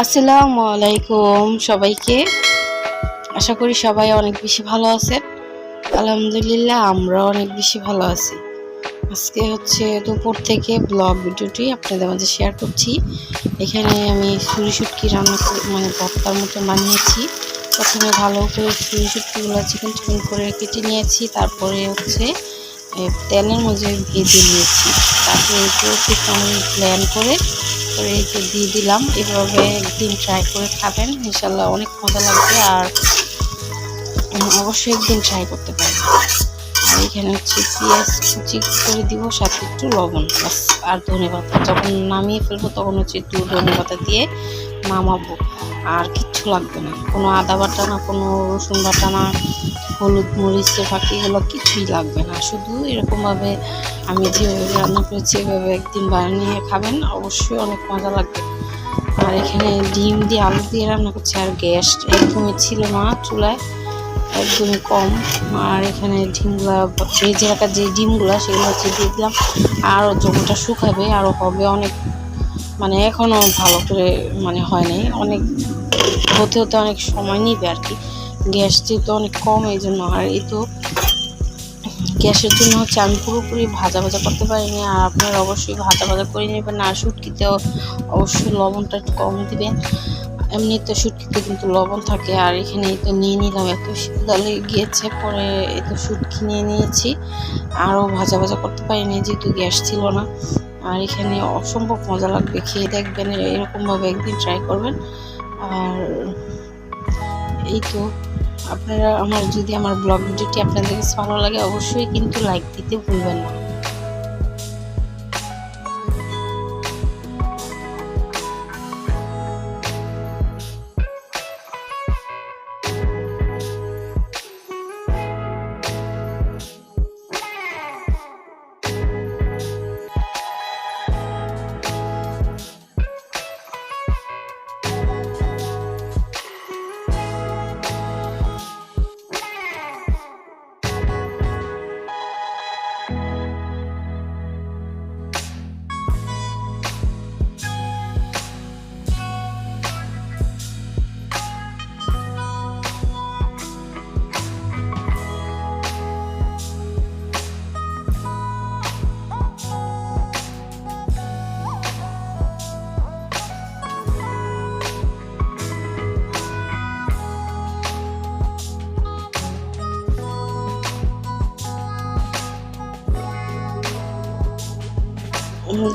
আসসালামু আলাইকুম সবাইকে। আশা করি সবাই অনেক বেশি ভালো আছেন। আলহামদুলিল্লাহ আমরা অনেক বেশি ভালো আছি। আজকে হচ্ছে দুপুর থেকে ব্লগ ভিডিওটি আপনাদের মাঝে শেয়ার করছি। এখানে আমি ছুরি শুটকি রান্না মানে ভর্তার মতো বানিয়েছি। প্রথমে ভালো করে ছুরি শুটকিগুলো চিকন চিকন করে কেটে নিয়েছি, তারপরে হচ্ছে তেলের মধ্যে ভেজে নিয়েছি। তারপরে একটু প্ল্যান করে এই দিয়ে দিলাম। এভাবে একদিন ট্রাই করে খাবেন, ইনশাল্লাহ অনেক মজা লাগবে। আর অবশ্যই একদিন ট্রাই করতে পারবেন। আর এখানে হচ্ছে পেঁয়াজ কুচি করে দিব, সাথে একটু লবণ, বাস। আর ধনেপাতা যখন নামিয়ে ফেলবো তখন হচ্ছে একটু ধনেপাতা দিয়ে নামাবো। আর কিচ্ছু লাগবে না, কোনো আদা বাটা না, কোনো রসুন বাটা না, হলুদ মরিচের ফাঁকি, এগুলো কিছুই লাগবে না। শুধু এরকমভাবে আমি যেভাবে রান্না করেছি এভাবে একদিন বানিয়ে খাবেন, অবশ্যই অনেক মজা লাগবে। আর এখানে ডিম দিয়ে আলু দিয়ে রান্না করছি। আর গ্যাস একদমই ছিল না চুলায়, একদমই কম। আর এখানে ডিমগুলা ভেজে রাখা যে ডিমগুলা সেগুলো হচ্ছে দিয়ে দিলাম। আর জমিটা শুকাবে, আরও হবে অনেক, মানে এখনও ভালো করে মানে হয় নাই, অনেক হতে হতে অনেক সময় নিবে আর কি। গ্যাস যেহেতু অনেক কম এই জন্য। আর এই তো গ্যাসের জন্য হচ্ছে আমি পুরোপুরি ভাজা ভাজা করতে পারিনি। আর আপনারা অবশ্যই ভাজা ভাজা করে নেবেন। আর শুটকিতেও অবশ্যই লবণটা একটু কম দিবেন, এমনি তো শুটকিতে কিন্তু লবণ থাকে। আর এখানে এই তো নিয়ে নিলাম, এত শীতকাল গিয়েছে, পরে এই তো শুটকি নিয়ে নিয়েছি। আরও ভাজা ভাজা করতে পারিনি যেহেতু গ্যাস ছিল না। আর এখানে অসম্ভব মজা লাগবে, খেয়ে দেখবেন, এরকমভাবে একদিন ট্রাই করবেন। আর এই তো আপনারা যদি আমার ব্লগ ভিডিওটি আপনাদের কাছে ভালো লাগে অবশ্যই কিন্তু লাইক দিতে ভুলবেন না।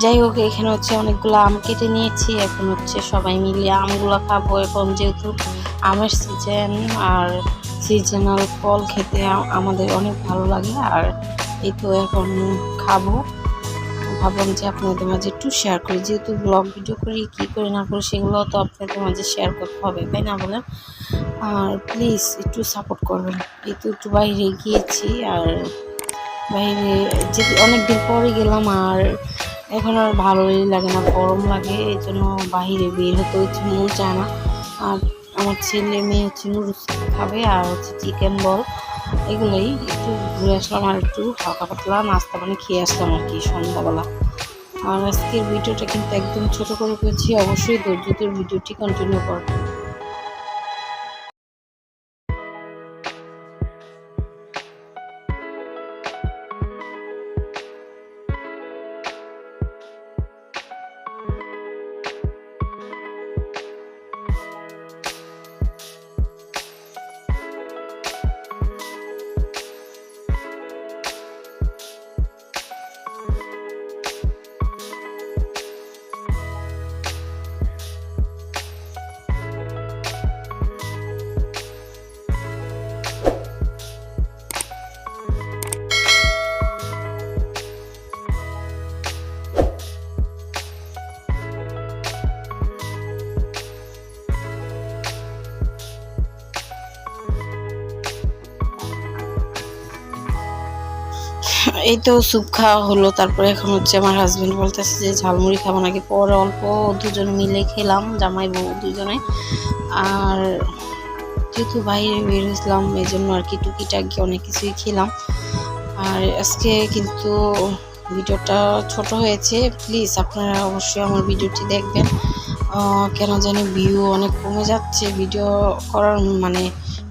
যাই হোক, এখানে হচ্ছে অনেকগুলো আম কেটে নিয়েছি। এখন হচ্ছে সবাই মিলে আমগুলো খাবো। এখন যেহেতু আমের সিজন, আর সিজনাল ফল খেতে আমাদের অনেক ভালো লাগে। আর এই তো এখন খাবো। ভাবলাম যে আপনাদের মাঝে একটু শেয়ার করি, যেহেতু ব্লগ ভিডিও করি, কী করে না করি সেগুলো তো আপনাদের মাঝে শেয়ার করতে হবে, তাই না বলেন? আর প্লিজ একটু সাপোর্ট করবেন। এই তো একটু বাইরে গিয়েছি, আর বাইরে যে অনেকদিন পরে গেলাম। আর এখন আর ভালোই লাগে না, গরম লাগে, এই জন্য বাহিরে বের হতে হচ্ছে, মন চায় না। আর আমার ছেলে মেয়ে হচ্ছে নুডলস খাবে, আর হচ্ছে চিকেন বল, এগুলোই একটু ঘুরে আসলাম। আর একটু হালকা পাতলা নাস্তা পানি খেয়ে আসলাম আর কি সন্ধ্যাবেলা। আর আজকের ভিডিওটা কিন্তু একদম ছোট করে করেছি, অবশ্যই ধৈর্য ধরে ভিডিওটি কন্টিনিউ করবেন। এই তো স্যুপ খাওয়া হলো। তারপরে এখন হচ্ছে আমার হাজবেন্ড বলতেছে যে ঝালমুড়ি খাবো নাকি, পরে অল্প দুজন মিলে খেলাম, জামাই বউ দুজনে। আর যেহেতু বাইরে বের হয়েছিলাম এই জন্য আর কি টুকিটাকি অনেক কিছুই খেলাম। আর আজকে কিন্তু ভিডিওটা ছোট হয়েছে, প্লিজ আপনারা অবশ্যই আমার ভিডিওটি দেখবেন। কেন জানি ভিউ অনেক কমে যাচ্ছে, ভিডিও করার মানে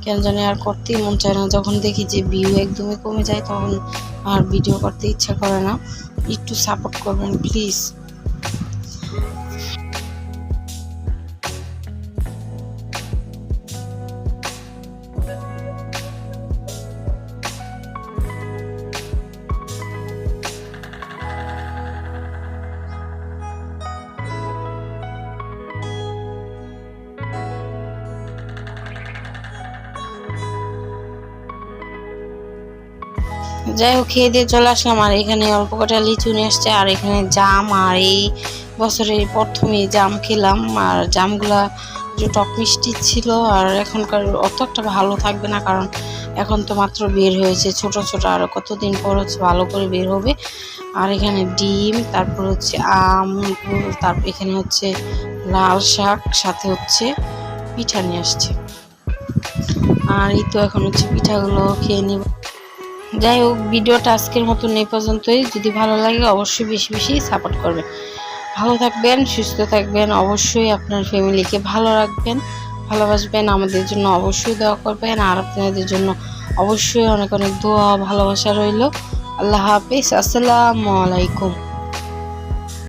কেন জানি আর করতেই মন চায় না। যখন দেখি যে ভিউ একদমই কমে যায় তখন আর ভিডিও করতে ইচ্ছা করে না। একটু সাপোর্ট করবেন প্লিজ। যাই হোক, খেয়ে দিয়ে চলে আসলাম। আর এখানে অল্প কটা লিচু নিয়ে আসছে, আর এখানে জাম। আর এই বছরের প্রথমে জাম খেলাম, আর জামগুলা একটু টক মিষ্টি ছিল। আর এখনকার অত একটা ভালো থাকবে না, কারণ এখন তো মাত্র বের হয়েছে ছোট ছোট, আর কতদিন পর হচ্ছে ভালো করে বের হবে। আর এখানে ডিম, তারপর হচ্ছে আম, তারপর এখানে হচ্ছে লাল শাক, সাথে হচ্ছে পিঠা নিয়ে আসছে। আর এই তো এখন হচ্ছে পিঠাগুলো খেয়ে নিব। যাই হোক, ভিডিওটা আজকের মতন এই পর্যন্তই। যদি ভালো লাগে অবশ্যই বেশি বেশি সাপোর্ট করবেন। ভালো থাকবেন, সুস্থ থাকবেন, অবশ্যই আপনার ফ্যামিলিকে ভালো রাখবেন, ভালোবাসবেন, আমাদের জন্য অবশ্যই দোয়া করবেন। আর আপনাদের জন্য অবশ্যই অনেক অনেক দোয়া ভালোবাসা রইল। আল্লাহ হাফেজ, আসসালামু আলাইকুম।